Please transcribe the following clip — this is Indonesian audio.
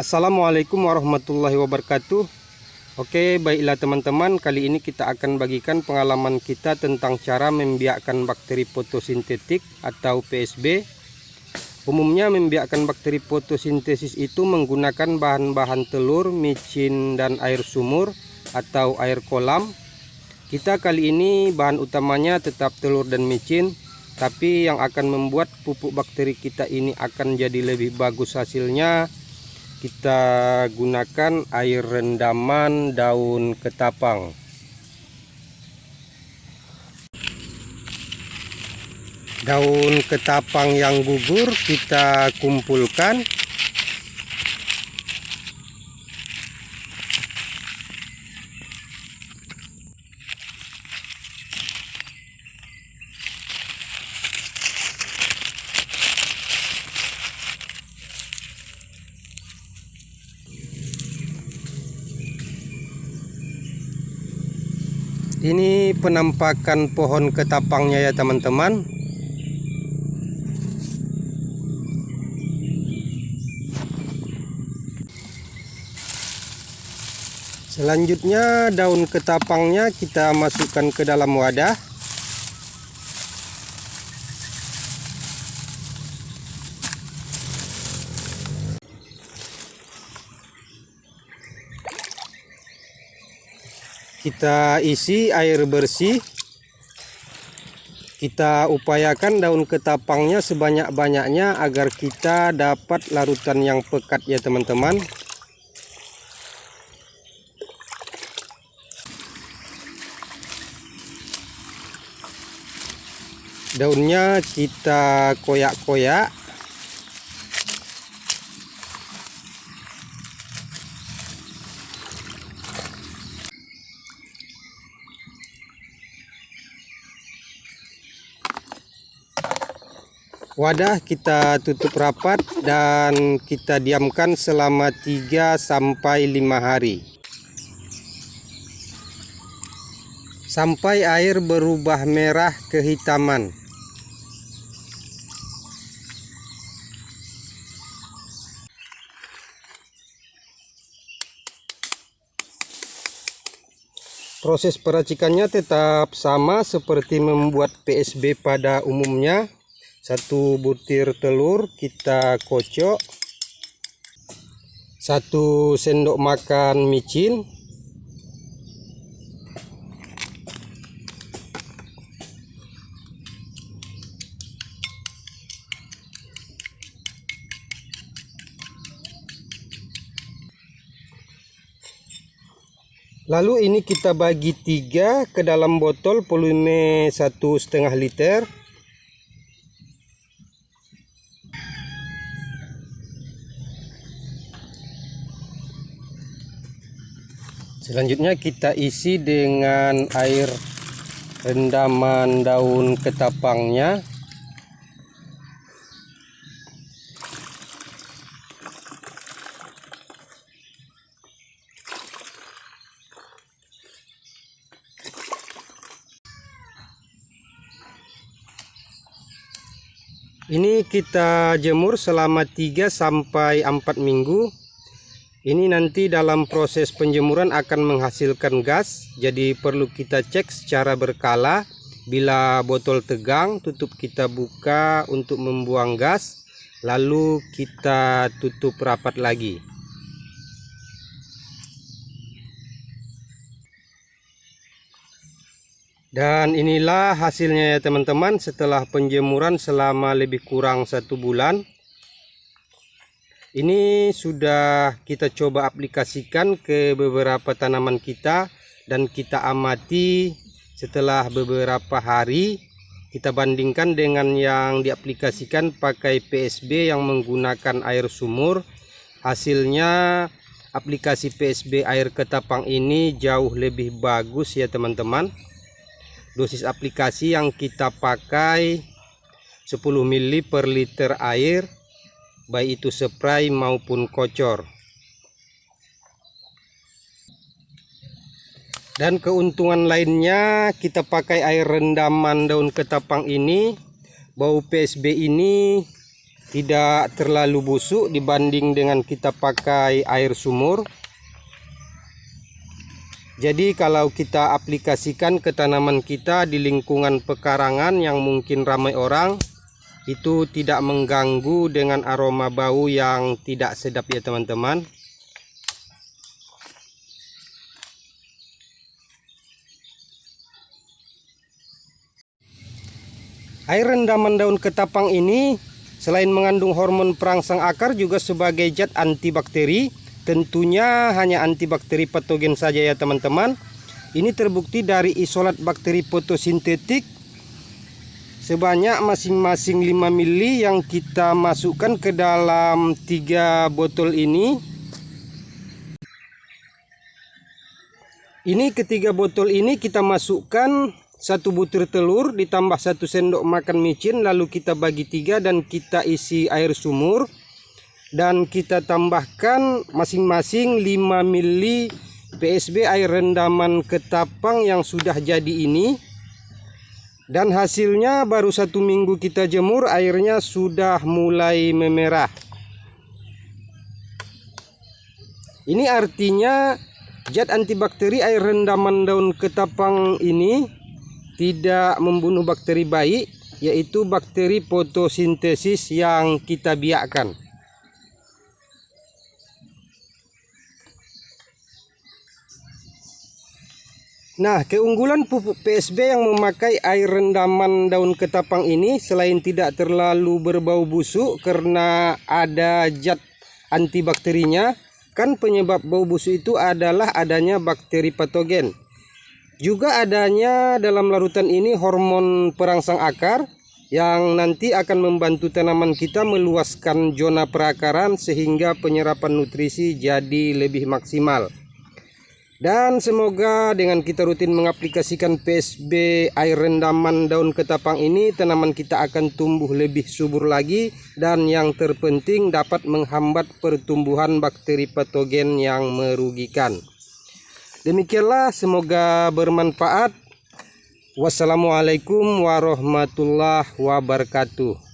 Assalamualaikum warahmatullahi wabarakatuh. Oke, baiklah teman-teman, kali ini kita akan bagikan pengalaman kita tentang cara membiakkan bakteri fotosintetik atau PSB. Umumnya membiakkan bakteri fotosintesis itu menggunakan bahan-bahan telur, micin, dan air sumur atau air kolam. Kita kali ini bahan utamanya tetap telur dan micin, tapi yang akan membuat pupuk bakteri kita ini akan jadi lebih bagus hasilnya, kita gunakan air rendaman daun ketapang. Daun ketapang yang gugur kita kumpulkan. Ini penampakan pohon ketapangnya ya teman-teman. Selanjutnya daun ketapangnya kita masukkan ke dalam wadah. Kita isi air bersih. Kita upayakan daun ketapangnya sebanyak-banyaknya agar kita dapat larutan yang pekat ya teman-teman. Daunnya kita koyak-koyak. Wadah kita tutup rapat dan kita diamkan selama 3 sampai 5 hari. Sampai air berubah merah kehitaman. Proses peracikannya tetap sama seperti membuat PSB pada umumnya. 1 butir telur kita kocok, 1 sendok makan micin, lalu ini kita bagi 3 ke dalam botol volume 1,5 liter. Selanjutnya kita isi dengan air rendaman daun ketapangnya. Ini kita jemur selama 3 sampai 4 minggu. Ini nanti dalam proses penjemuran akan menghasilkan gas, jadi perlu kita cek secara berkala. Bila botol tegang, tutup kita buka untuk membuang gas, lalu kita tutup rapat lagi. Dan inilah hasilnya ya teman-teman setelah penjemuran selama lebih kurang 1 bulan. Ini sudah kita coba aplikasikan ke beberapa tanaman kita dan kita amati setelah beberapa hari. Kita bandingkan dengan yang diaplikasikan pakai PSB yang menggunakan air sumur. Hasilnya aplikasi PSB air ketapang ini jauh lebih bagus ya teman-teman. Dosis aplikasi yang kita pakai 10 ml per liter air, baik itu spray maupun kocor. Dan keuntungan lainnya, kita pakai air rendaman daun ketapang ini, bau PSB ini tidak terlalu busuk dibanding dengan kita pakai air sumur. Jadi kalau kita aplikasikan ke tanaman kita di lingkungan pekarangan yang mungkin ramai orang, itu tidak mengganggu dengan aroma bau yang tidak sedap ya teman-teman. Air rendaman daun ketapang ini selain mengandung hormon perangsang akar juga sebagai zat antibakteri. Tentunya hanya antibakteri patogen saja ya teman-teman. Ini terbukti dari isolat bakteri fotosintetik sebanyak masing-masing 5 ml yang kita masukkan ke dalam 3 botol ini. Ini ketiga botol ini kita masukkan 1 butir telur ditambah 1 sendok makan micin, lalu kita bagi 3 dan kita isi air sumur dan kita tambahkan masing-masing 5 ml PSB air rendaman ketapang yang sudah jadi ini. Dan hasilnya baru 1 minggu kita jemur, airnya sudah mulai memerah. Ini artinya zat antibakteri air rendaman daun ketapang ini tidak membunuh bakteri baik, yaitu bakteri fotosintesis yang kita biakkan. Nah, keunggulan pupuk PSB yang memakai air rendaman daun ketapang ini selain tidak terlalu berbau busuk karena ada zat antibakterinya, kan penyebab bau busuk itu adalah adanya bakteri patogen. Juga adanya dalam larutan ini hormon perangsang akar yang nanti akan membantu tanaman kita meluaskan zona perakaran sehingga penyerapan nutrisi jadi lebih maksimal. Dan semoga dengan kita rutin mengaplikasikan PSB air rendaman daun ketapang ini, tanaman kita akan tumbuh lebih subur lagi dan yang terpenting dapat menghambat pertumbuhan bakteri patogen yang merugikan. Demikianlah, semoga bermanfaat. Wassalamualaikum warahmatullahi wabarakatuh.